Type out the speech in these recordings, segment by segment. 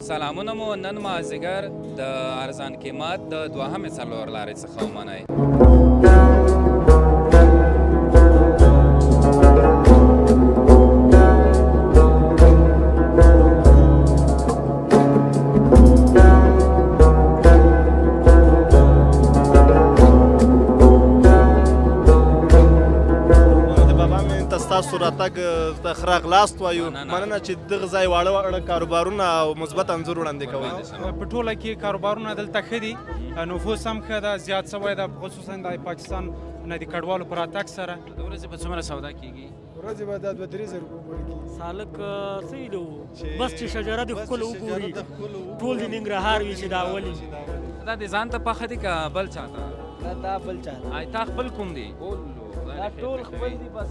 سلامونه مو نن مازدیګر د ارزان قیمت د دوهمې څلور لارې څخه ومنئ. تاسو راتګ ته ښه راغلاست وایو. مننه چې دغه ځای واړه واړه کاروبارونه او مثبت انځور وړاندې کوئ. په ټوله کې کاروبارونه دلته ښه دي، نفوس هم ښه ده، زیات شوی ده، خصوصا د پاکستان نه د کډوالو په راتګ سره. د ورځې په څومره سودا کیږي؟ ورځې به دا 2-3 زره روپۍ پورې کېږي. سالک څه ویلو بس چې شجره د ښکلو وګوري ټول د ننګرهار وي چې دا ولي دا د ځان ته پخه دي که بل چاته؟ دا بل چاته ای تا خپل کوم دي؟ دا ټول خپل دي. بس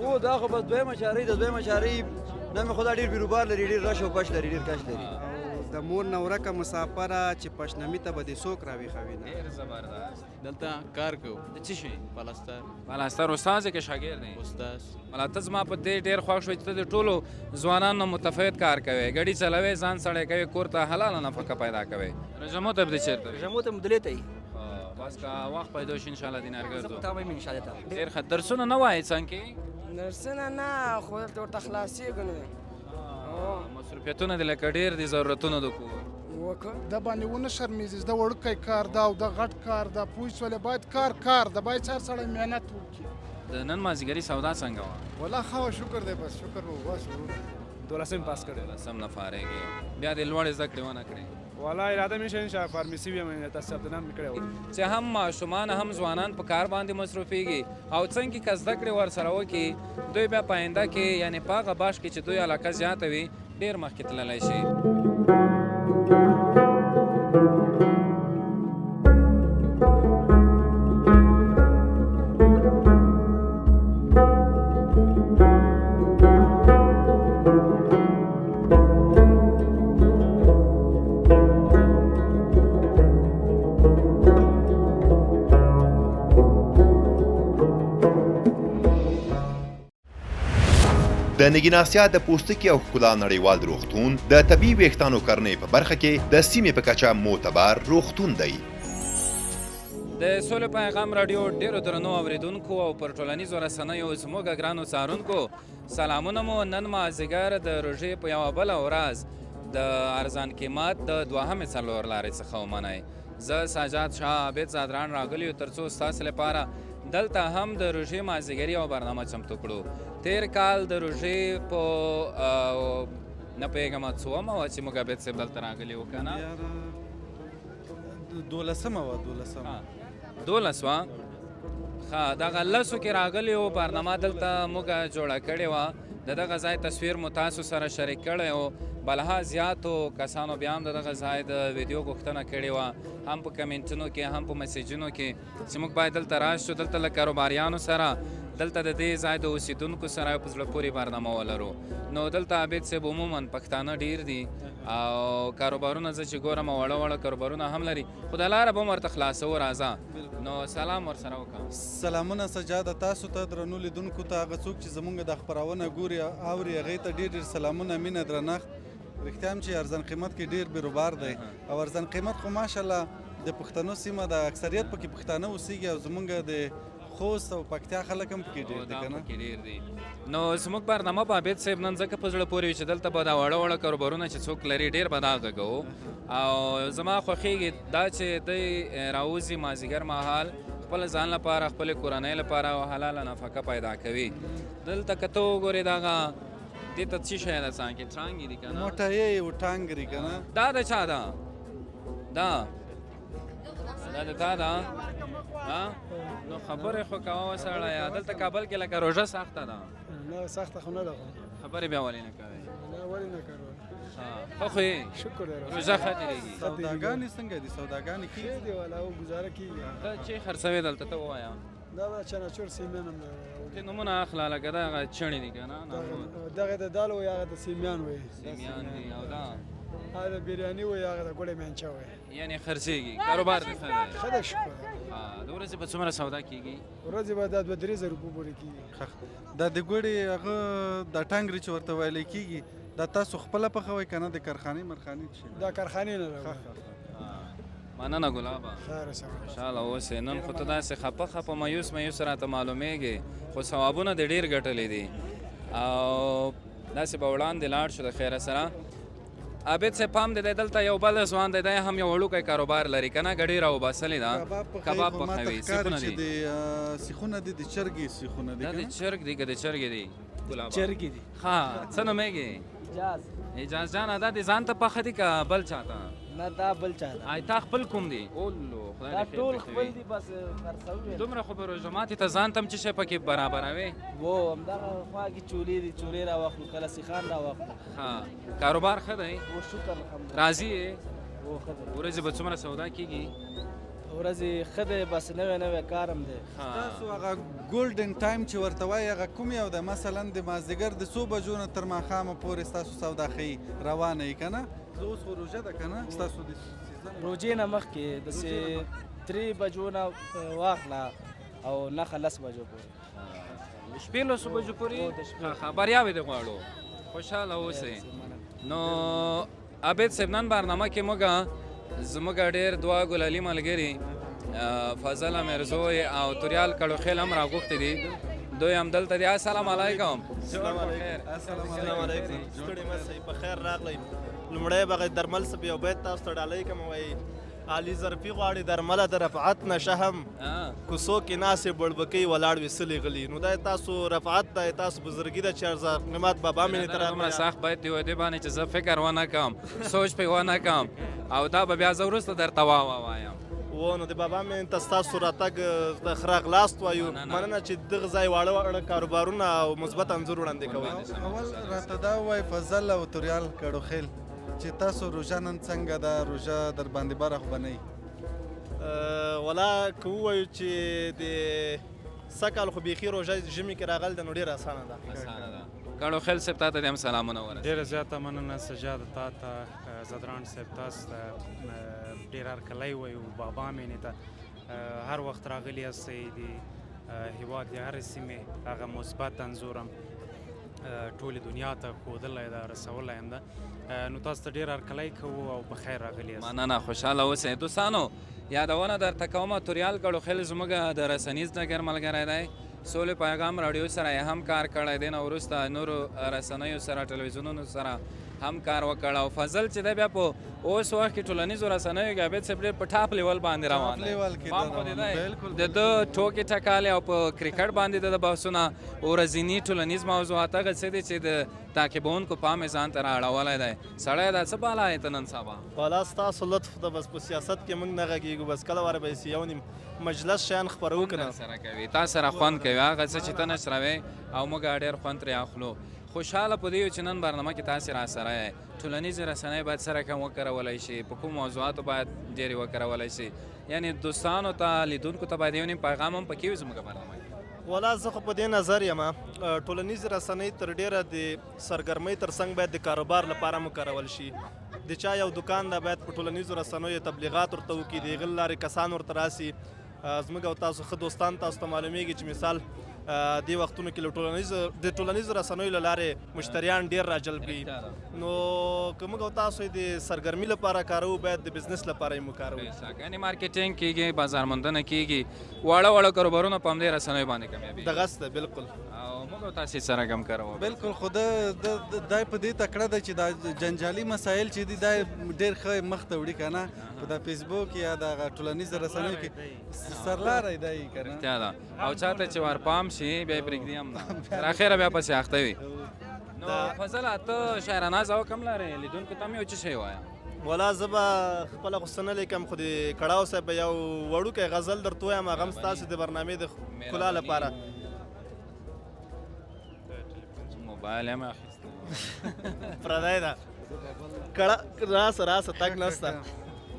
و دا خو بس دویمه شهري د دویمه شهري نه مې خو دا ډېر بیروبار لري، ډېر رش او پش لري، ډېر کش لري. د مور نه ورکه مسافره چې پشنمي ته به دې څوک راویښوي نه. ډېر زبردست. دلته کار کوو د څه شي؟ پلستر پلستر استاد یې که شاګرد یې؟ استاد. ملا ته زما په دې ډېر خوښ شوی چې ته د ټولو ځوانانو متفاوت کار کوې، ګډي چلوې، ځان سړی کوې، کور ته حلاله نفقه پیدا کوې. رژمو ته به دې چېرته وي؟ رژمو ته مدلې ته یي بس که وخت پیدا شي انشاءالله دینارګر ځو. تا به یې انشاءالله ته ډېر ښه. درسونه نه وایې څنګه؟ درسونه نه، خو دلته ورته خلاصېږو نه. مصروفیتونه دې لکه ډېر دي ضرورتونه د کور د باندې ونه شرمیږي. د وړوکی کار دا او د غټ کار دا پوه شولې، باید کار د باید هر سړی محنت وکړي. د نن مازدیګري سودا څنګه وه؟ والله ښه وه، شکر دی، بس شکر به وباسو. 12 پاس کړی. 12 نه فارغې، بیا دې لوړې زده کړې ونه کړې؟ والله اراده مې شوه انشاء فارمیسي ویم تاسو ثبت نام مې کړی و. چې هم ماشومان هم ځوانان په کار باندې مصروفېږي او څنګه که زده کړې ورسره وکړي، دوی بیا په آینده کې یعنې په هغه باش کې چې دوی علاقه زیاته وي ډېر مخکې تللی شي. د نګیناسیا د پوستکي او ښکلا نړیوال روغتون د طبي ویښتانو کرنې په برخه کې د سیمې په کچه معتبر روغتون دی. د سولې پیغام راډیو ډېرو درنو اورېدونکو او پر ټولنیزو رسنیو زموږ ګرانو څارونکو سلامونه مو. نن مازدیګر د روژې په یوه بله ورځ د ارزان قیمت د دوهمې څلور لارې څخه ومنئ. زه ساجاد شاه عابد زادران راغلی یو تر څو ستاسو لپاره دلته هم د روژې مازدیګري یوه برنامه چمتو کړو. تیر کال د روژې په نه پوهېږم څومه وه چې موږ عابد صاحب دلته راغلي وو که نه؟ 12مه وه. 12 وه. ښه، دغه 10 کې راغلي وو. برنامه دلته موږ جوړه کړې وه. د دغه ځای تصویر مو تاسو سره شریک کړی و. بلها زیاتو کسانو بیا هم د دغه ځای د ویډیو غوښتنه کړې وه، هم په کمنټونو کې هم په میسیجونو کې چې موږ باید دلته راشو، دلته له کاروباریانو سره، دلته د دې ځای د اوسیدونکو سره یو په زړه پورې برنامه ولرو. نو دلته عابد صاحب عموما پښتانه ډېر دي او کاروبارونه زه چې ګورم وړه وړه کاروبارونه هم لري، خو د لاره به هم ورته خلاصو راځه. نو سلام ورسره وکړه. سلامونه سجاده تاسو ته درنو لیدونکو ته، هغه څوک چې زمونږ د خپرونه ګوري اوري هغې ته ډېر ډېر سلامونه، مینه، درنښت. رښتیا هم چې ارزان قیمت کې ډېر بیروبار دی او ارزان قیمت خو ماشاءالله د پښتنو سیمه د اکثریت پکې پښتانه اوسېږي او زمونږ د خوست او پکتیا خلک هم پکې ډېر دي که نه؟ نو زموږ برنامه په عابد صاحب نن ځکه په زړه پورې وي چې دلته به دا وړه وړه کاروبارونه چې څوک لري ډېر به دا غږوو او زما خوښېږي دا چې دی راوځي مازدیګر مهال خپل ځان لپاره، خپلې کورنۍ لپاره او حلاله نفقه پیدا کوي. دلته که ته وګورې دغه دې ته څه شی ده څانګې ټرانګې دي که نه؟ موټایې و ټانګري که نه؟ دا د چا ده؟ دا د تا ده؟ نو خبرې خو کوه سړیه. دلته کابل کې لکه روژه سخته ده؟ نه سخته خو نه ده. خبرې بیا ولې نه کوې؟ نه ولې نه کوو. ښه خو یې شکر دی. روژه ښه تېرېږي؟ سوداګانې څنګه دي؟ سوداګانې ښې دي والا او ګزاره کېږي. ته چې خرڅوې دلته ته ووایه. دا به چناچور سیمیان هم ته نومونه اخله لکه دغه چڼې دي که نه؟ دغه د دال وایي، هغه د سیمیان وایي. سیمیان دي او دا هغه د بریاني وایي، هغه د ګوړې مینچه وایي. یعنې خرڅېږي، کاروبار دې ښه دی؟ ښه دی شکر. د ورځې په څومره سودا کېږي؟ ورځې به دا 2-3 زره روپۍ پورې کېږي. دا د ګوړې هغه د ټانګري چې ورته ویلی کېږي دا تاسو خپله پخوئ که نه د کارخانې مرخانې شي دا کارخانې نه مننه ګلابه خوشحاله اوسې نن خو ته داسې خپه مایوس راته معلومیږي خو ثوابونه دې ډېر ګټلې دي او داسې به وړاندې لاړ شو د خیره سره عابد صاحب پام دی دلته یو بل ځوان دی دی هم یو وړوکی کاروبار لري که نه ګډې راوباسلې ده کباب پخوي سیخونه دي سیخونه دي د چرګې سیخونه دي دا د چرګ دي که د چرګې دي چرګې دي ښه څه نومېږي اجاز جانه دا دې ځان ته پخه دي که بل چاته نه دا بل چا ده آی تا خپل کوم دي اولو خدای دا دې ټول خیر خپل پکوي. دي بس خرڅوي دومره خو به روژه ماتي ته ځان ته هم څه شی پکې برابروې وو همدغه خوا کې چولې دي چولې راواخلو کله سیخان راواخلو ها کاروبار ښه دی و شکر الحمدلله راضي یې و ښه دی ورځې به څومره سودا کېږي ورځې ښه دی بس نوی کار هم دی تاسو هغه ګولډن ټایم چې ورته وایي هغه کوم یو ده مثلا د مازدیګر د څو بجو نه تر ماښامه پورې ستاسو سودا ښیي روانه یي که نه اوس خو روژه ده که نه ستاسو د روجې نه مخکې داسې 3 بجو نه واخله او نښه 10 بجو پورې شپې لسو بجو پورې خبریاوې دې غواړو خوشحاله اوسئ نو عابد صاحب نن برنامه کې موږ زموږ ډېر دوه ګلالي ملګري فضل امیرزوی او توریال کړوخیل هم راغوښتي دي دوی هم دلته دي السلام علیکم السلام علیکم ستړي مه شئ په خیر راغلی لومړی به درمل صاحب یو بیت تاسو ته ډالۍ کوم وایي علي ظرفي غواړي درمله د رفعت نشه هم کوڅو کې ناسې بړبکۍ ولاړ وي سلې غلي نو دا تاسو رفعت دی تاسو بزرګي ده چې قیمت بابا مې تر دومره سخت باید دی دې باندې چې زه فکر ونه کړم سوچ پې ونه کړم او دا به بیا زه وروسته درته وایم و نو د بابا مې ته ستاسو راتګ د ښه راغلاست وایو مننه چې دغه ځای واړه کاروبارونه او مثبت انځور وړاندې کوئ اول راته دا ووایي فضل او توریال کړوخیل چې تاسو روژه نن څنګه ده روژه در باندې بره خو به نه ولا که ووایو چې د سږ کال خو بیخي روژه ژمي کې راغل ده نو ډېره اسانه ده کړوخیل صاحب تا ته دې هم سلامونه ورسوي ډېره زیاته مننه سجاد تا ته زدران صاحب تاسو ته ډېر هرکلی وایو بابا مینې ته هر وخت راغلي یاستئ د هېواد د هرې سیمې هغه مثبت انځور هم ټولې دنیا ته ښودلی ده رسولی هم ده نو تاسو ته ډېر هرکلی کوو او په خیر راغلي یاست مننه خوشحاله اوسئ دوستانو یادونه درته کومه توریال کړوخیل زموږ د رسنیز ډګر ملګری دی سولې پیغام راډیو سره یې هم کار کړی دی نه وروسته نورو رسنیو سره ټلویزیونونو سره هم کار وکړ او فضل چې دی بیا په اوس وخت کې ټولنیزو رسنیو کې عابد صاحب ډېر په ټاپ لیول باندې روان دی پام خو دې دی د ده ټوکې ټکالې او په کرکټ باندې د بحثونه ورځني ټولنیز موضوعات هغه څه دي چې د تعقیبونکو پام یې ځان ته رااړولی دی سړی دا څه بالا یې ته نن سبا والا ستاسو لطف ده بس په سیاست کې موږ نه غږېږو بس کله واره به یو نیم مجلس شیان خپرو که نه سره کوي تا سره خوند کوي هغه څه چې ته نشروې او موږ ډېر خوند ترې اخلو خوشحاله په دې یو چې نن برنامه کې تاسې را سره یې ټولنیزې رسنۍ باید سره کم وکارولی شي په کوم موضوعاتو باید ډېرې وکارولی شي یعنې دوستانو ته لیدونکو ته باید یو نیم پیغام هم پکې وي زموږ برنامه کې والا زه خو په دې نظر یم ټولنیزې رسنۍ تر ډېره د سرګرمۍ تر څنګ باید د کاروبار لپاره هم وکارول شي د چا یو دکان ده باید په ټولنیزو رسنیو تبلیغات ورته وکړي د هغه له لارې کسان ورته راسي زموږ او تاسو ښه دوستان تاسو ته معلومیږي چې مثال دې وختونو کې د ټولنیزو رسنیو له لارې مشتریان ډېر راجلب کړي نو که موږ او تاسو د سرګرمي لپاره کاروو باید د بزنس لپاره یې وکاروو یعنې مارکیټینګ کېږي بازارموندنه کېږي واړه کاروبارونه په همدې رسنیو باندې کامیابي دغسې ده بالکل او موږ او تاسې سره هم کاروو بالکل خو دا په دې تکړه ده چې دا جنجالي مسایل چې دي دا ډېر ښه مخ ته وړي که نه په دا فیسبوک یا دغه ټولنیزو رسنیو کې سرلاری دی که نه رښتیا ده او چاته چې ورپام شي بیا یې پرېږدي هم نه تر اخره بیا پسې اخته وي نو فضله ته شاعرانه ذوق هم لرې لیدونکو ته هم یو څه شی ووایه والا زه به خپله خو څه نه لیکم خو د کړاو صاحب به یو وړوکی غزل درته ووایم هغه هم ستاسې د برنامې د ښکلا لپاره موبایل هم اخیستی پردی ده راسه تګ نسته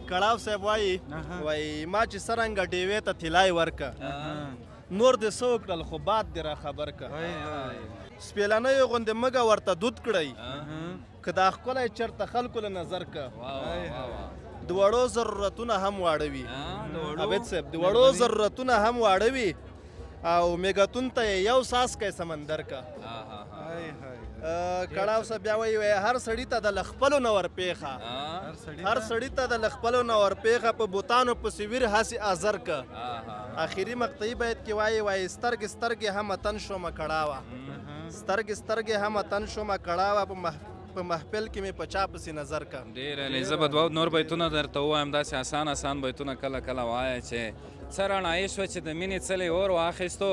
کړاو صاحب وایي ما چې څرنګه ډیوې ته طلای ورکه نور دې څه وکړل خو باد دې را خبر که سپېلنیو غوندې مږه ورته دود کړئ که دا ښکلی چېرته خلکو له نظر که د وړو ضرورتونه هم واړوي عابد صاحب د وړو ضرورتونه هم واړوي او میګتون ته یې یو څاڅکی سمندر که کړاو صاحب بیا وایي هر سړي ته د خپلو نه ورپېښه هر سړي ته د خپلو نه ورپېښه په بوتانو پسې ویر هسې ازر که آخري مقطعي بیت کې وایي سترګې سترګې هم تن شومه کړاوه سترګې سترګې هم تن شومه کړاوه په محفل کې مې په چا پسې نظر که ډېر زه به دوه نور بیتونه درته ووایم داسې آسان بیتونه کله کله وایه چې څه رڼایي شوه چې د مینې څلی اور واخیستو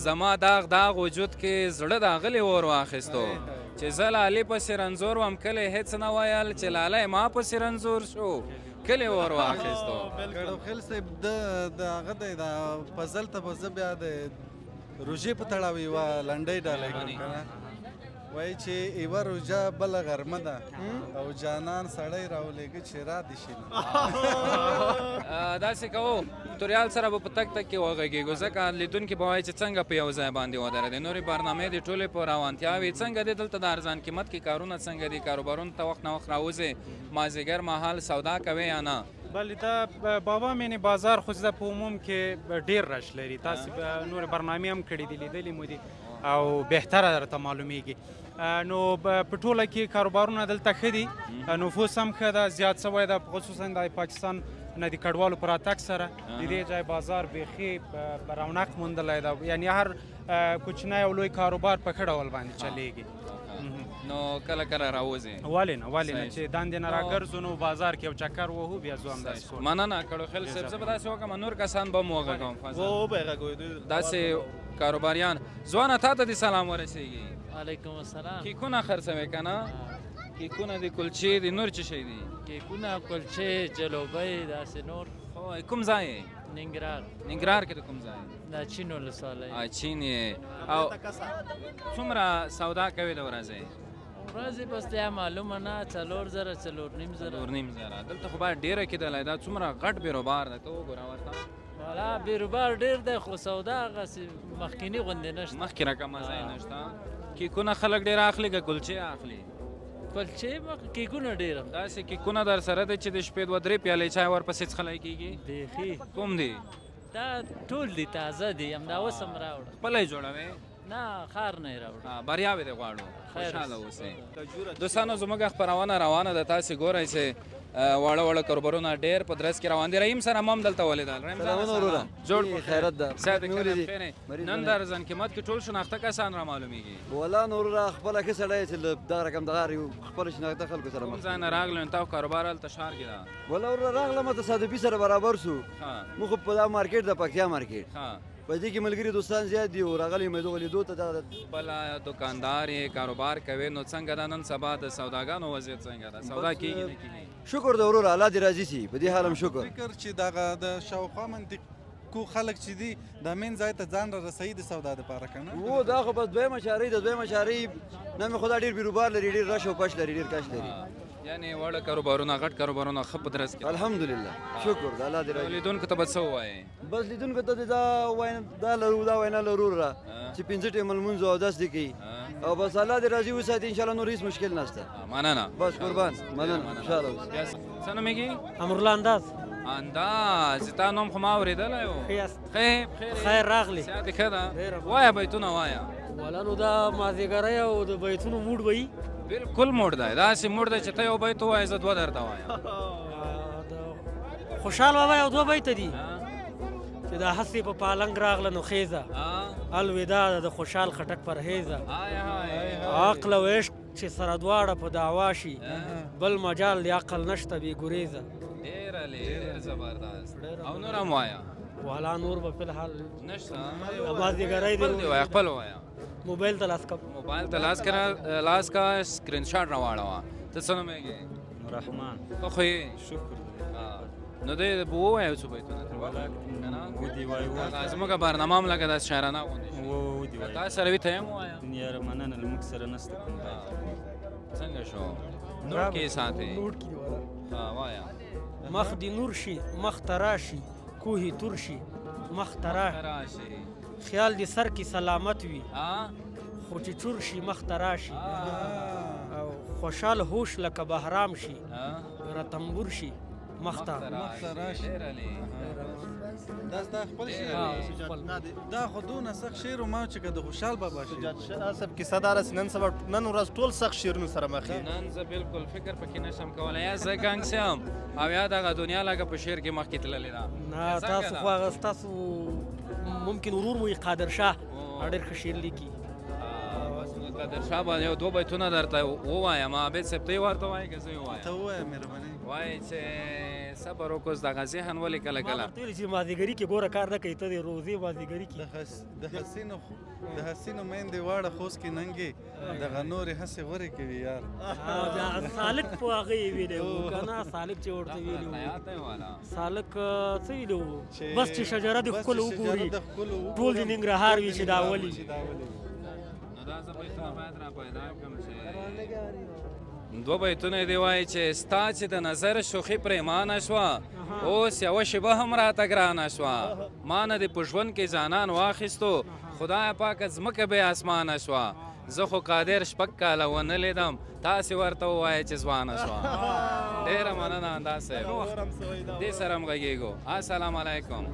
زما داغ داغ وجود کې زړه داغلی اور واخیستو چې زه لالې پسې رنځور وم کلی هېڅ نه ویل چې لالی ما پسې رنځور شو کلی اور واخیستو کړوخیل صاحب د هغه دی د فضل ته به زه بیا د روژې په تړاو یوه لنډۍ ډالۍ کړم که نه وایي چې یوه روژه بله غرمه ده او جانان سړی راولېږه چې را دې شي داسې کوو توریال سره به په تک تک کې وغږېږو ځکه لیدونکي به وایي چې څنګه په یو ځای باندې ودرېدې نورې برنامې دې ټولې په روانتیا وي څنګه دې دلته د ارزان قیمت کې کارونه څنګه دي کاروبارونو ته وخت نه وخت راوځې مازدیګر مهال سودا کوې یا نه بله دا بابا مینې بازار خو زه په عموم کې ډېر رش لري تاسې نورې برنامې هم کړي دي لیدلې مو دي او بهتره درته معلومیږي نو په ټوله کې کاروبارونه دلته ښه دي نفوس هم ښه ده زیات شوی ده خصوصا د پاکستان نه د کډوالو په راتګ سره د دې ځای بازار بیخي رونق موندلی ده یعنی هر کوچنی او لوی کاروبار په ښه ډول باندې چلیږي نو کله کله راوځې ولې نه چې دندې نه راګرځو نو بازار کې یو چکر وهو بیا ځو همداسې کوو مننه کړوخیل صاحب زه به داسې وکړم نور کسان به م وغږوم داسې کاروباریان ځوانه تا ته دې سلام ورسېږي علیکم السلام کیکونه خرڅوې که نه کیکونه دي کلچې دي نور څه شی دي کیکونه کلچې جلوبۍ داسې نور کوم ځای ننګرهار کې د کوم ځای دا چین ولسوالۍ چین یې او څومره سودا کوې د ورځې ورځې بس بیا معلومه نه 4,000 4,500 دلته خو باید ډېره کېدلی دا څومره غټ بیروبار دی ته وګوره ورته والا بیروبار ډېر دی خو سودا هغسې مخکیني غوندې نشته مخکې رقمه ځای نشته کیکونه خلک ډېر اخلي که کلچې اخلي کلچې کیکونه ډېر داسې کیکونه در سره دی چې د شپې 2-3 پیالې چای ورپسې څښلی کېږي بیخي کوم دي دا ټول دي تازه دي همدا اوس هم راوړه خپله یې جوړوې نه ښار نه یې راوړه بریاوې دې غواړو خوشحاله اوسئ دوستانو زموږ خپرونه روانه ده تاسې ګورئ چې واړه واړه کاروبارونه ډېر په درس کې روان دي رحیم سره هم دلته ولیدل جوړ خیرت ده نن د ارزان قیمت کې ټول شناخته کسان را معلومیږي والله نور را خپله ښه سړی چې دا رقم دغه خپله شناخته خلکو سره کوم ځای نه راغلو نو تا کاروبار هلته ښار کې ده والله ور راغلم تصادفي سره برابر شو موږ خو په دا مارکیټ د پکتیا مارکیټ په دې کې ملګري دوستان زیات دي او راغلي مې دغه لیدو ته بله دکاندار یې کاروبار کوي نو څنګه ده نن سبا د سوداګانو وضعیت څنګه ده سودا کېږي نه کېږي شکر ده وروره الله دې راضي شي په دې حال هم شکر فکر چې دغه د شاوخوا منطقو خلک چې دي د مین ځای ته ځان را رسوي د سودا دپاره که نه دا خو بس دویمه شارۍ ده دویمه شارۍ نه مې خو دا ډېر بیروبار لري ډېر رش او پش لري ډېر کش لري یعنی واړه کاروبارونه غټ کاروبارونه ښه په درس کې الحمدلله شکر د الله دې راضي لیدونکو ته به څه ووایې بس لیدونکو ته دا وینا لرو را چې 5 ټیمه لمونځ او اودس دې کوي او بس الله دې راضي وساتي انشاءالله نور هېڅ مشکل نشته مننه بس قربان مننه انشاءالله څه نومېږي امرالله انداز تا نوم خو ما اورېدلی و خیر راغلی صحت یې ښه ده وایه بیتونه وایه والا نو دا مازدیګری او د بیتونو موډ به وي بالکل موډ دی داسې موډ دی چې ته یو بیت ووایې زه 2 درته وایم خوشحال بابا یو 2 بیته دي چې دا هسې په پالنګ راغله نو خیزه الوداع د خوشحال خټک پرهیزه عقل او عشق چې سره دواړه په دعوا شي بل مجال د عقل نشته بې ګریزه ډېر زبردست او نور هم وایه والا نور به فلحال نشته مازدیګری دی وایه خپل وایه موبایل ته لاس کا لاس کا اسکرین شاټ راواړوه ته څه نومېږې رحمان ته خو یې شکر نو دی به ووایو څو بیتونه زموږ برنامه هم لکه داسې شاعرانه غوندې تا سره وي ته یې هم ووایه یاره مننه له موږ سره نسته کوم څنګه شو نوټ کې یې ساتې وایه مخ دې نور شي مخ ته راشي کوهي تور شي مخ ته راشي خیال دې سر کې سلامت وي خو چې چور شي مخ ته راشي او خوشحال هوش لکه بهرام شي رتنبور شي مخته راشي دا ستا خپل شعر دا خو دونه سخت شعر و ما چې که د خوشحال بابا شعر سجاد شاه صاحب کیسه دار است نن ورځ ټول سخت شعرونو سره مخ یې نن زه بالکل فکر پکې نشم کولی یا زه ګنګ سم او یا دغه دنیا لکه په شعر کې مخکې تللې ده نه تاسو خو هغه ستاسو ممکن ورور مو قادر شاه ډېر ښه شعر لیکي بس نو قادر شاه باندې یو 2 بیتونه درته ووایم عابد صاحب ته یې ورته وایې که زه یې ووایم ته ووایه مهرباني وایي چې صبر وکړو دغه ذهن ولې کله ما کله ورته ویلي چې مازدیګري کې ګوره کار نه کوي ته د روزې مازدیګري کې د حسینو میندې واړه خوست کې ننګې دغه نورې هسې غورې کوي یار دا سالک په هغه یې ویلی و که نه سالک چې ورته ویلي و سالک څه ویلي و بس چې شجره د ښکلو وګوري ټول د ننګرهار وي چې دا ولي نو دا زه بیتونه باید را پیدا کړم چې 2 بیتونه دې وایي چې ستا چې د نظر شوخي پرېمانه شوه اوس یوه شیبه هم راته ګرانه شوه ما نه دې په ژوند کې ځانان واخیستو خدایه پاکه ځمکه بې اسمانه شوه زه خو قادر 6 کاله ونه لیدم تاسې ورته ووایئ چې ځوانه شوه ډېره مننه انداز صاحب دې سره هم غږېږو السلام علیکم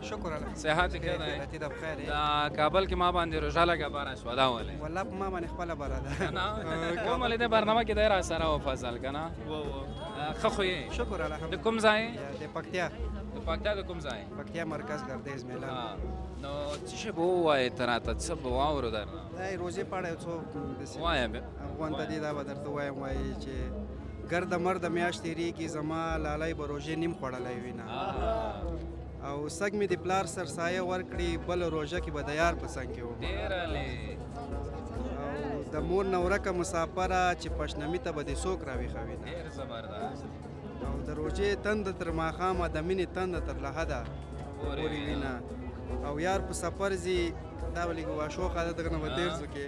شکر الله صحت ښه دی دا کابل کې ما باندې روژه لږه باره شوه دا ولې والله په ما باندې خپله بره ده کومه دې برنامه کې دی را سره و فضل که نه ښه خو یې شکر الحمد د کوم ځای د پکتیا د پکتیا د کوم ځای پکتیا مرکز ګردیز میلان نو څه شی به ووایې ته راته څه به واورو درنه دا روزې په اړه یو څو وایه افغان ته دې دا به درته وایم وایي چې ګرده مرده میاشت تېرېږي زما لالی به روژې نیم خوړلی وي نه او سګ مې د پلار سرسایه ورکړي بل روژه کې به د یار په څنګ کې وم او د مور نه ورکه مسافره چې پشنمي ته به دې څوک راویښوي نه او د روژې تنده تر ماښامه د مینې تنده تر لحده پورې وي نه او یار په سفر ځي دا به لږ واشوخه ده دغه نه به تېر ځو کې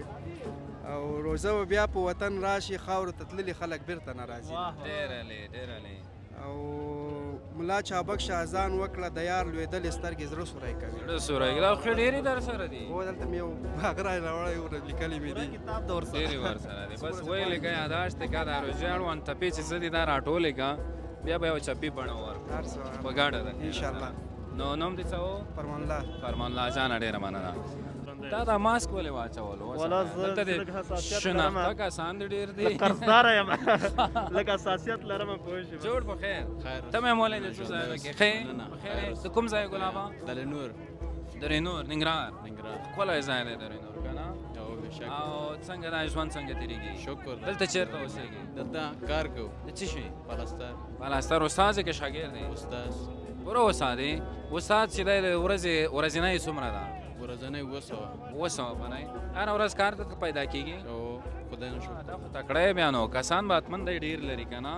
او روژه به بیا په وطن راشي خاورو ته تللي خلک بیرته نه راځي او ملا چابک شاه اذان وکړه د یار لوېدلې سترګې زړه سوری کوي زړه سوری کوي دا خو ډېرې در سره دي هو دلته مې یو هغه راوړی لیکلي مې دي کتاب د ورسره ډېرې ورسره دي بس ویلې که یاداشت دی که دا روژې اړوند ټپې چې څه دي دا راټولې که بیا به یو چپي بڼه ورکړو هر څه په ګډه ده انشاءالله نو نوم دې څه و فرمان الله فرمان الله جانه ډېره مننه دا دا ماسک ولې واچولو دلته دې شناخته کسان دې ډېر دي قرضداره یم لږ حساسیت لرم پوه شې جوړ په خیر ته مې مولې د څه ځای کې خیر د کوم ځای ګلابا دلنور درېنور ننګرهار ښکلی ځای دی درېنور که نه او څنګه دا ژوند څنګه تېرېږي شکر دلته چېرته اوسېږي دلته کار کوو د څه شي پالستر پالستر استاد یې که شاګرد دی استاد پوره استاد دی استاد چې دی د ورځنۍ څومره ده ورځنۍ 200 بنای هره ورځ کار ته پیدا کېږي او خدای نه شکر دا خو تکړه یې بیا نو کسان به حتمن دی ډېر لري که نه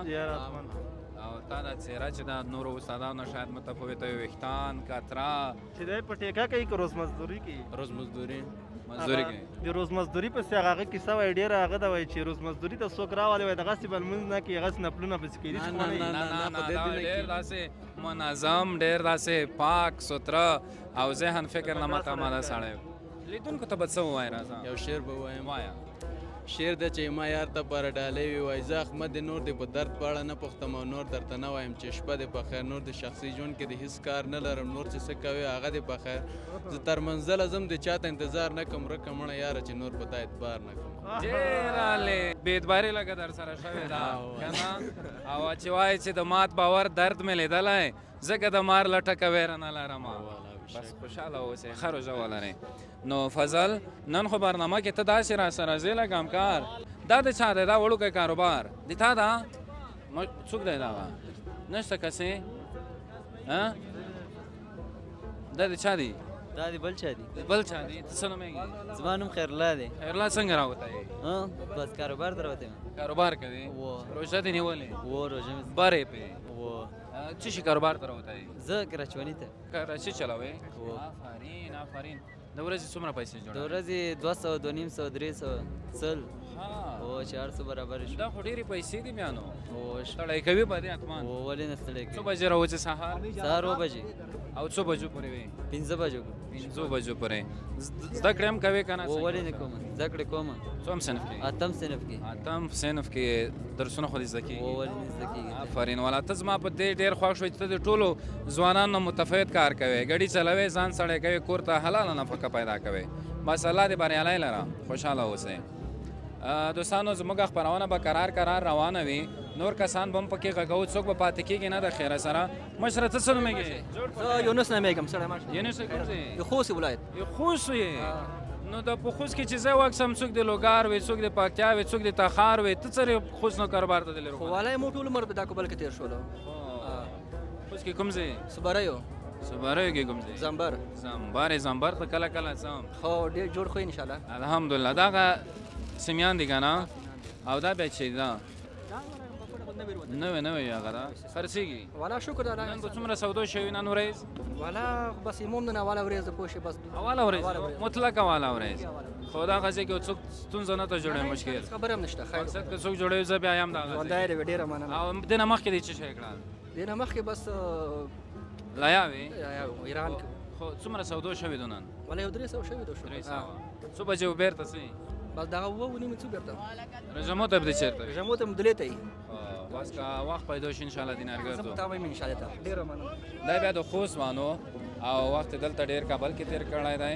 او تا دا څېره چې دا نورو استادانو نه شاید متفاوته وي ویښتان کتره چې دی په ټیکه کوي که روز مزدوري کوي روز مزدوري مزدوري کوي د روز مزدوري پسې هغه کیسه وایي ډېره هغه ده وایي چې روز مزدوري ته څوک راولی وایي دغسې به لمونځ نه کوي هغسې نفلونه پسې کوي نه دا ډېر داسې منظم ډېر داسې پاک سوتره او ذهن فکر نه متعامله سړی لیدونکو ته به څه ووایي راځه یو شعر به وایم وایه شعر ده چې ما یار ته پر ډالۍ وي وای زه احمد د نور د په درد په اړه نه پوښتم او نور درته نه وایم چې شپه دې په خیر نور د شخصي ژوند کې د هیڅ کار نه لرم نور چې څه کوي هغه دې په خیر زه تر منزله ځم د چاته انتظار نه کوم رکه مړه یاره چې نور په تا اعتبار نه کوم ډېرالې بې اعتباري لکه در سره شوې ده که نه او چې وایي چې د مات باور درد مې لیدلی ځکه د مار لټکه ویره نه لرم بس خوشحاله اوسئ ښه روژه ولرئ نو فضل نن خو برنامه کې ته داسې را سره ځې لکه همکار دا د چا دی دا وړوکی کاروبار د تا ده څوک دی دغه نشته کسې دا د چا دی دا د بل چا دی بل چا دی ته څه نومېږي زما نوم خیرالله دی خیرالله څنګه راوتی بس کاروبار ته راوتی یم کاروبار کوي روژه دې نیولې روژه مې برې پې څه شي کاروبار ته راوتی زه کراچواني ته کراچي چلوې آفرین د ورځې څومره پیسې د جوړوي؟ ورځې 200 250 300 سل او 400 برابر شو. دا خو ډېرې پیسې دي بیا نو. او ستړی کوي به دې حتما. ولې نه ستړی څو کوي؟ بجې راوځي سهار؟ سهار 9 بجې او څو بجو پورې وي؟ 5 بجو 5 بجو پورې. زده کړې هم کوې که نه؟ ولې نه کوم؟ زده کړې کوم. څوم صنف کې؟ اتم صنف کې. اتم صنف کې درسونه خو دې زده کېږي؟ ولې نه زده کېږي؟ آفرین والا. ته زما په دې ډېر خوښ شوې چې ته د ټولو ځوانانو متفاوت کار کوې، ګډي چلوې، ځان سړی کوې، کور ته حلاله نفقه پیدا کوې. بس الله دې بریالی لره، خوشحاله اوسئ. دوستانو زموږ خپرونه به کرار روانه وي، نور کسان به هم پکې غږوو، څوک به پاتې کېږي نه د خیره سره. مشره ته څه نومېږې؟ زه یونس نومېږم سړی مشر. یونس کوم ځای؟ د خوست ولایت. د خوست یې؟ نو د په خوست کې چې زه واکسم څوک د لوګار وي، څوک د پکتیا وي، څوک د تخار وي، ته څرې خوست نو کاروبار ته تللی؟ خو والی مو ټول عمر په دا کابل کې تېر شولو. خوست کې کوم ځای؟ صبریو. صبریو کې کوم ځای؟ زمبر ته کله ځم. خو ډېر جوړ خو انشاءالله. الحمدلله. دغه سیمیان دي که نه؟ او دا بیا چې ده نوې هغه ده خرڅېږي؟ والا شکر ده. نن به څومره سودو شوي نن ورځ؟ والا بس امام نن اوله ورځ د پوه شي بس. اوله ورځ؟ مطلق اوله ورځ. خو دغه ځای کې څوک ستونزه نه ته جوړوي مشکل؟ خبره هم نشته. خیر. مقصد که څوک جوړوي زه بیا یم دغه ځای. ژوندی دی ډېره مننه. او دې نه مخکې دې څه شی کړل؟ دې نه مخکې بس لایا وې؟ ایران کې. خو څومره سودو شوي دو نن؟ والا یو 300 شوي دو شو. 300. څو بجې و بېرته ځې؟ بس دغه 9:30 څو بېرته. رژمو ته به دې چېرته وي؟ رژمو ته مدلې ته یي. بس که وخت پیدا شي انشاءالله دینارګر زه مطابق یم انشاءالله تعالی. ډېره مننه. دا بیا د خوست وانو او وخت دلته ډېر کابل کې تېر کړی دی.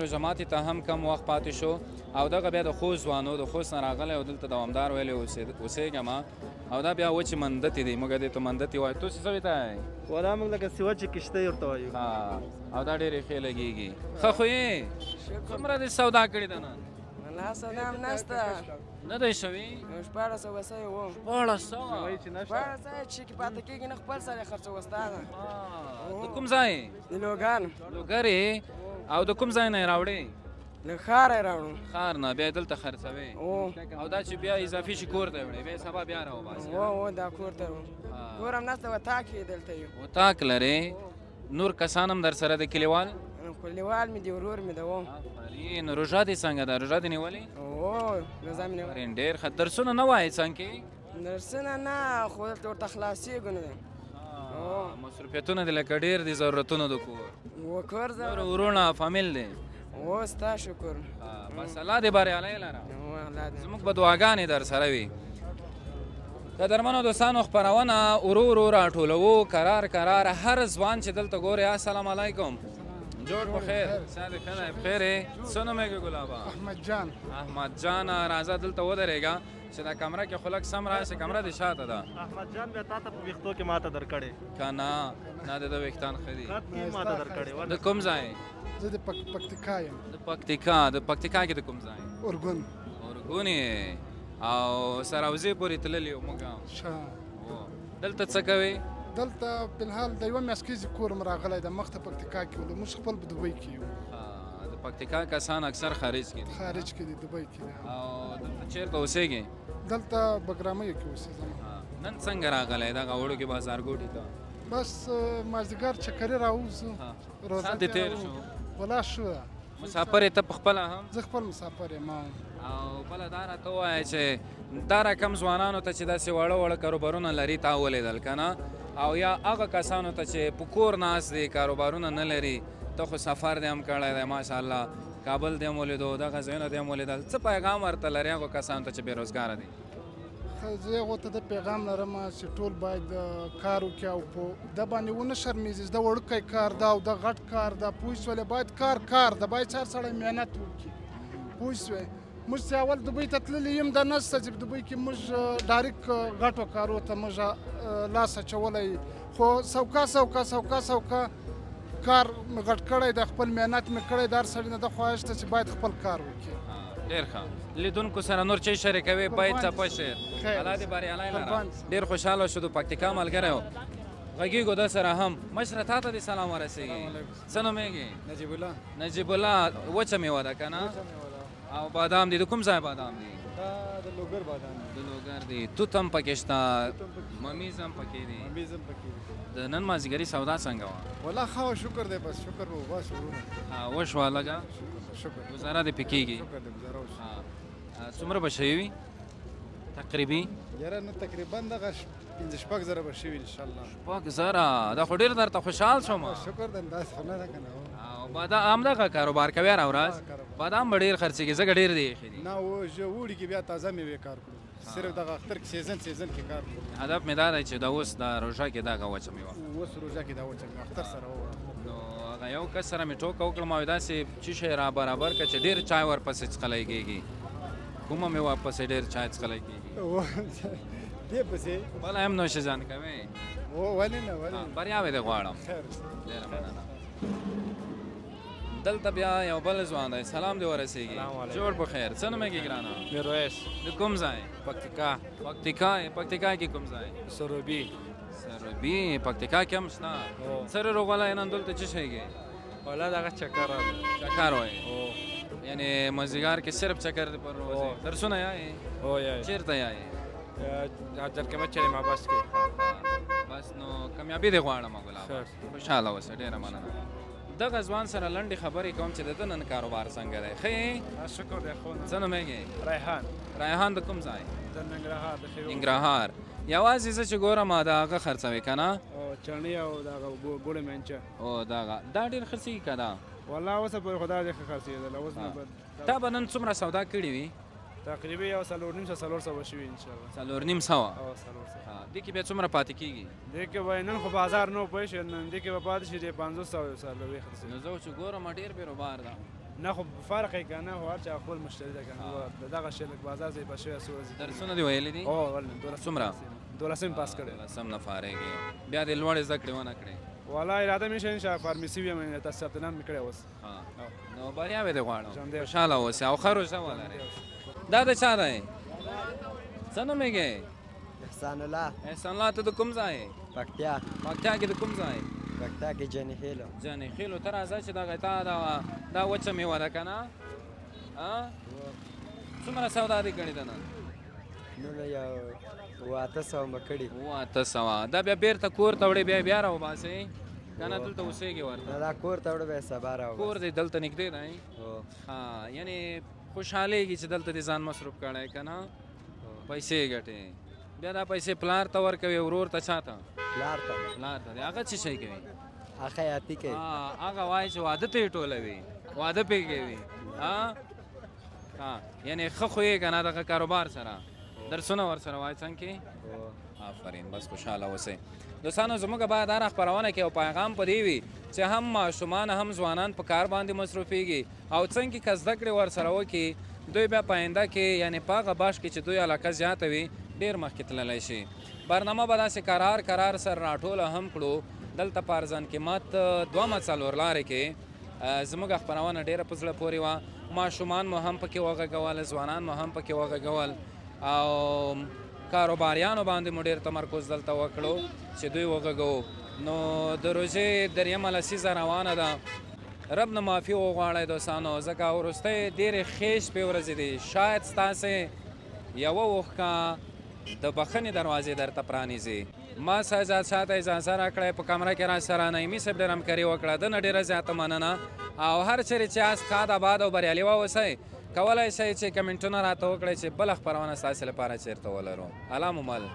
رژماتې ته هم کم وخت پاتې شو او دغه بیا د خوست وانو د خوست نه راغلی او دلته دوامدار ویلی اوسېږم او دا بیا وچې مندتې دي، موږ دې ته مندتې وایو. تو څه ته وایې؟ والا موږ لکه سیوه چې کشتۍ ورته وایو. او دا ډېرې ښې لګېږي. ښه خو یې څومره دې سودا کړې ده نن؟ والله سودا هم نشته. نه دی شوي؟ 1400 وسۍ وو. 1400 چې کې پاتې کېږي نه خپل سره خرڅو استاده. د کوم ځای؟ د لوګان. لوګر یې؟ او د کوم ځای نه یې راوړې؟ له ښاره یې راوړو. ښار نه بیا دلته خرڅوې؟ او دا چې بیا اضافي شي کور ته یې وړې، بیا سبا بیا راوباسې؟ دا کور ته وو. کور هم نشته، وطاق یې دلته یو. وطاق لرې؟ نور کسان هم در سره د کلیوال؟ کلیوال مې دی، ورور مې ده. آفرین. روژه دې څنګه ده؟ روژه دې نیولې؟ روژه مې نیولې. آفرین. ډېر ښه. درسونه نه وایې څنګه کې؟ درسونه نه، خو دلته ورته خلاصېږو نه دی. مصروفیتونه دې لکه ډېر دي ضرورتونه د کور؟ کور نور وروڼه فامیل دی؟ ستا شکر. بس الله دې بریالی لره. زموږ به دعاګانې در سره وي. قدرمنو دوستانو خپرونه ورو راټولوو کرار هر ځوان چې دلته ګوري. السلام علیکم. جوړ په خیر. ساده ښه دی. بخیر یې؟ څه نومېږي ګلابه؟ احمد جان. راځه دلته ودرېږه چې دا کمره کې خو لږ سم راشي، کمره دې شاته ده. احمد جان بیا تا ته په ویښتو کې ماته درکړې که نه د ده ویښتان ښه دي. ماته درکړې. د کوم ځای؟ زه د پکتیکا یم. د پکتیکا کې د کوم ځای؟ اورګون یې؟ او سراوزې پورې تللي یو موږ هم. دلته څه کوې؟ دلته فلحال د یوه میاشت کېږي کور م راغلی ده. مخته پکتیکا کې وو، موږ خپل په دوبۍ کې یو. د پکتیکا کسان اکثر خارج کې دي؟ خارج کې دي، دوبۍ کې دي. او دلته چېرته اوسېږې؟ دلته بګرامیو کې اوسېږم. نن څنګه راغلی دغه وړو کې بازارګوټي ته؟ بس مازدیګر چکرې راوځو. ساعت دې تېر شو؟ ولا شو. مسافر یې ته پخپله هم؟ زه خپل مسافر یم. او بله دا راته ووایه چې دا رقم ځوانانو ته چې داسې واړه کاروبارونه لري تا ولیدل که نه؟ او یا هغه کسانو ته چې په کور ناست دي، کاروبارونه نه لري، ته خو سفر دې هم کړی دی ماشاءالله، کابل دې هم ولیدو، دغه ځایونه دې هم ولیدل، څه پیغام ورته لري هغو کسانو ته چې بېروزګاره دي؟ زه هغو ته د پیغام لرم چې ټول باید کار وکړي او په ده باندې ونه شرمېږي. د وړوکی کار ده او د غټ کار ده، پوه شولې؟ باید کار ده، باید هر سړی محنت وکړي. پوه شوې؟ موږ چې اول دوبۍ ته تللي یم، دا نشته چې په دوبۍ کې موږ ډایرکټ غټو کارو ته موږ لاس اچولی، خو سوکا کار مې غټ کړی دی، خپل محنت مې کړی دی. هر سړي نه ده خواهش ته چې باید خپل کار وکړي. ډېر ښه. لیدونکو سره نور چې شریکوي باید څپه شي. الله دې بریالی لره. ډېر خوشحاله شو. د پکتیکا ملګری و، غږېږو ده سره هم. مشره تا ته دې سلام ورسېږي. څه نومېږي؟ نجیب الله. وچه میوه ده که نه؟ او بادام دي؟ د کوم ځای بادام دي؟ دا د لوګر بادام د لوګر دی توت هم پکې شته ممیز هم پکې دی ممیز هم پکې دی د نن مازدیګري سودا څنګه وه والله ښه شکر دی بس شکر به وباسو ورونه وشوه لږه شکر ګزاره دې پې کېږي شکر دی ګزاره وشي څومره به شوي وي تقریبي یاره نه تقریبا دغه 5-6 زره به شوي انشاءالله 6 زره دا خو ډېر درته خوشحال شوم شکر دی داسې خو نه ده که نه بادام دغه کاروبار کوي هره ورځ بادام به ډېر خرڅېږي ځکه ډېر دی ایښي دي نه اوړي کې بیا تازه میوې کار کړو صرف دغه اختر کې سیزن کې کار کړو هدف مې دا دی چې دا اوس د روژه کې دغه وچه مېوه اوس روژه کې دا وچه مېوه اختر سره نو هغه یو کس سره مې ټوکه وکړم او داسې څه شی را برابر کړه چې ډېر چای ورپسې څښلی کېږي کومه مېوه پسې ډېر چای څښلی کېږي دې پسې بله هم نوش جان کوې ولې نه ولې بریاوې دې غواړم ډېره مننه دلته بیا یو بل ځوان دی سلام دې ورسېږي جوړ په خیر څه نوم یې کې ګرانه میرویس د کوم ځای پکتیکا پکتیکا کې کوم ځای سروبي پکتیکا کې هم شته سره روغوالی نن دلته څه شی کې والا دغه چکر وایي یعنی مازدیګر کې صرف چکر دې پر روزي درسونه یایې چېرته یایې جرګمت چلې ما بس کې بس نو کامیابي دې غواړم ګلاب خوشحاله اوسه ډېره مننه دغه ځوان سره لنډې خبرې کوم چې د ده نن کاروبار څنګه دی ښه شکر دی خو څه نوم یې ریحان د کوم ځای د ننګرهار یوازې زه چې ګورم د هغه خرڅوې که نه چڼې او دغه ګوړې مینچه او دا ډېر خرڅېږي که دا والله اوسه پورې خو دا ډېر ښه خرڅېدل اوس نه تا به نن څومره سودا کړې وي تقریبا یو 4.5 شوي انشاءالله 4.5 دې کې بیا څومره پاتې کېږي دې کې به نن خو بازار نه پوه شي نن دې کې به پاتې شي 500 څلوېښت خرڅېږي نو زه چې ګورم ډېر بېروبار ده نه خو فرق یې که نه خو هر چا خپل مشتري ده که نه دغه شی لږ بازار ځای په شوی څو ورځې درسونه دې ویلي دي څومره 12 پاس کړی 12 نه فارغ بیا دې لوړې زده کړې ونه کړې والله اراده مې شي چې فارمسي ویم تاسو ثبت نام مې کړی اوس نو بریاوې دې غواړم خوشحاله اوسې او ښه روژه ولرې دا د چا دی څه نوم یې احسان الله ته د کوم ځای پکتیا کې د کوم ځای پکتیا کې جنې خیلو ته راځه چې دغه تا دا وچه مېوه ده که نه څومره سودا دې کړې ده نن نن یو 800 مې کړي 800 دا بیا بیرته کور ته وړې بیا راوباسې که نه دلته اوسېږي ورته دا کور ته وړه بیا سبا راوباسې کور دې دلته نږدې دی یعنې خوشحالېږي چې دلته دې ځان مصروف کړی که نه پیسې ګټې بیا دا پیسې پلار ته ورکوي ورور ته چا ته پلار ته دی هغه څه شی کوي هغه خیاطي کوي هغه وایي چې واده ته یې ټولوي واده پې کوي یعنې ښه خو یې که نه دغه کاروبار سره درسونه ورسره وایي څنګه آفرین بس خوشحاله اوسئ دوستانو زموږ باید هره خپرونه کې یو پیغام په دې وي چې هم ماشومان هم ځوانان په کار باندې مصروفېږي او څنګه که زده کړې ورسره وکړي دوی بیا په آینده کې یعنې په هغه باش کې چې دوی علاقه زیاته وي ډېر مخکې تللی شي برنامه به داسې قرار سره راټوله هم کړو دلته په ارزان قیمت 2 څلور لارې کې زموږ خپرونه ډېره په زړه پورې وه ماشومان مو هم پکې وغږول ځوانان مو هم پکې وغږول او کاروباریانو باندې مو ډېر تمرکز دلته وکړو چې دوی وغږو نو د روژې دریمه لسیزه روانه ده رب نه معافي وغواړئ دوستانو ځکه وروستۍ ډېرې ښې شپې ورځې دي شاید ستاسې یوه اوښکه د بخښنې دروازې درته پرانیزي ما سهزاد شاه ته اجازه راکړی په کمره کې را سره نعیمي صاحب ډېره همکاري وکړه ده نه ډېره زیاته مننه او هر چیرې چې یاست ښاد آباد او بریالي واوسئ کولی شئ چې کمنټونه راته وکړئ چې بله خپرونه ستاسې لپاره چېرته ولرو الله مو مل